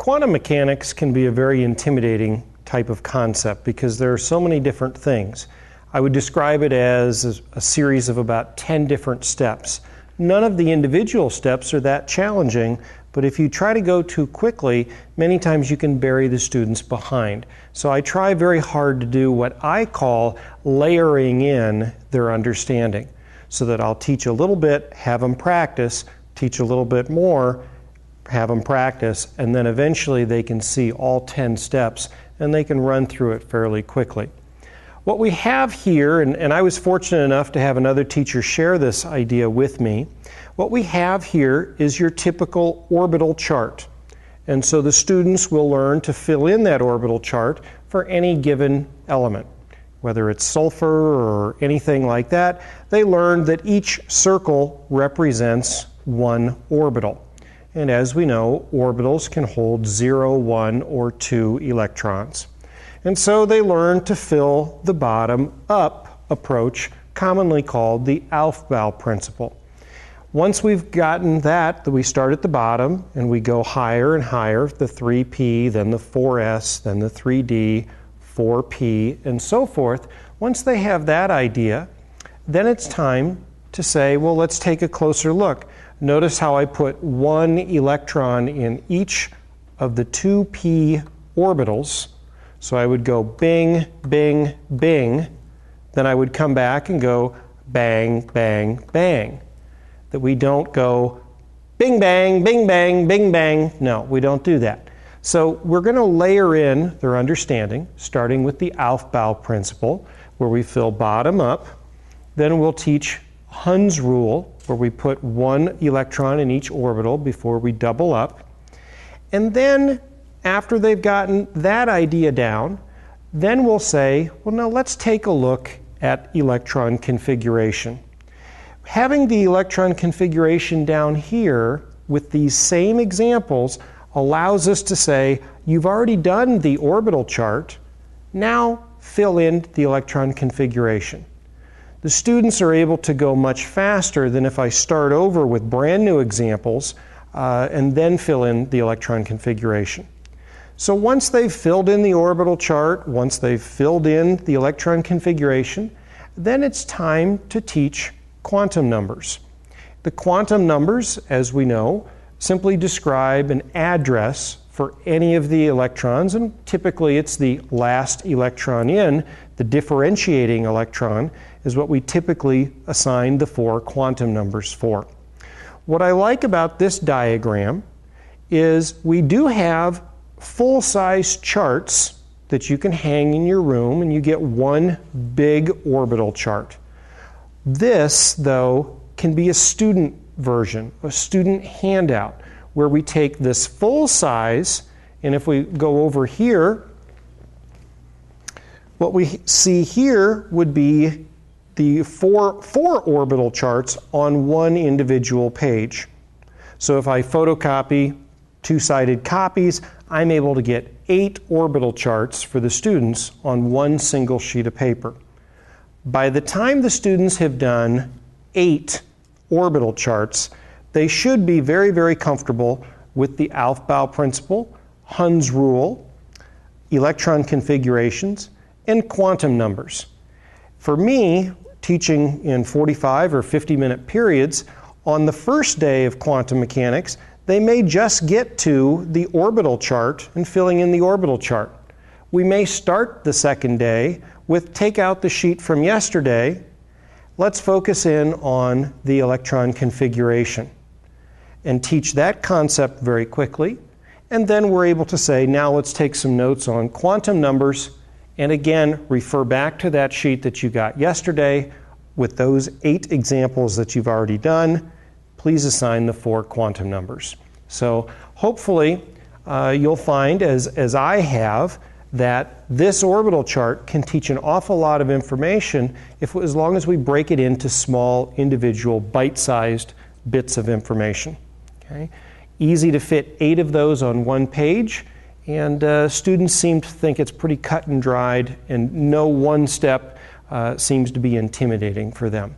Quantum mechanics can be a very intimidating type of concept because there are so many different things. I would describe it as a series of about 10 different steps. None of the individual steps are that challenging, but if you try to go too quickly, many times you can bury the students behind. So I try very hard to do what I call layering in their understanding, so that I'll teach a little bit, have them practice, teach a little bit more, have them practice, and then eventually they can see all 10 steps and they can run through it fairly quickly. What we have here, and I was fortunate enough to have another teacher share this idea with me, what we have here is your typical orbital chart. And so the students will learn to fill in that orbital chart for any given element. Whether it's sulfur or anything like that, they learn that each circle represents one orbital. And as we know, orbitals can hold 0, 1, or 2 electrons. And so they learn to fill the bottom-up approach, commonly called the Aufbau principle. Once we've gotten that, we start at the bottom and we go higher and higher, the 3p, then the 4s, then the 3d, 4p, and so forth. Once they have that idea, then it's time to say, well, let's take a closer look. Notice how I put one electron in each of the 2p orbitals. So I would go bing, bing, bing. Then I would come back and go bang, bang, bang. That we don't go bing, bang, bing, bang, bing, bang. No, we don't do that. So we're going to layer in their understanding, starting with the Aufbau principle, where we fill bottom up. Then we'll teach Hund's rule, where we put one electron in each orbital before we double up. And then, after they've gotten that idea down, then we'll say, well, now let's take a look at electron configuration. Having the electron configuration down here with these same examples allows us to say, you've already done the orbital chart, now fill in the electron configuration. The students are able to go much faster than if I start over with brand new examples and then fill in the electron configuration. So once they've filled in the orbital chart, once they've filled in the electron configuration, then it's time to teach quantum numbers. The quantum numbers, as we know, simply describe an address for any of the electrons, and typically it's the last electron in. The differentiating electron is what we typically assign the 4 quantum numbers for. What I like about this diagram is we do have full-size charts that you can hang in your room, and you get one big orbital chart. This, though, can be a student version, a student handout, where we take this full size, and if we go over here, what we see here would be the four orbital charts on one individual page. So if I photocopy 2-sided copies, I'm able to get 8 orbital charts for the students on one single sheet of paper. By the time the students have done 8 orbital charts, they should be very, very comfortable with the Aufbau principle, Hund's rule, electron configurations, and quantum numbers. For me, teaching in 45 or 50-minute periods, on the first day of quantum mechanics, they may just get to the orbital chart and filling in the orbital chart. We may start the second day with take out the sheet from yesterday. Let's focus in on the electron configuration and teach that concept very quickly. And then we're able to say, now let's take some notes on quantum numbers, and again, refer back to that sheet that you got yesterday with those 8 examples that you've already done. Please assign the 4 quantum numbers. So hopefully you'll find, as I have, that this orbital chart can teach an awful lot of information as long as we break it into small, individual, bite-sized bits of information. Okay? Easy to fit 8 of those on one page, and students seem to think it's pretty cut and dried, and no one step seems to be intimidating for them.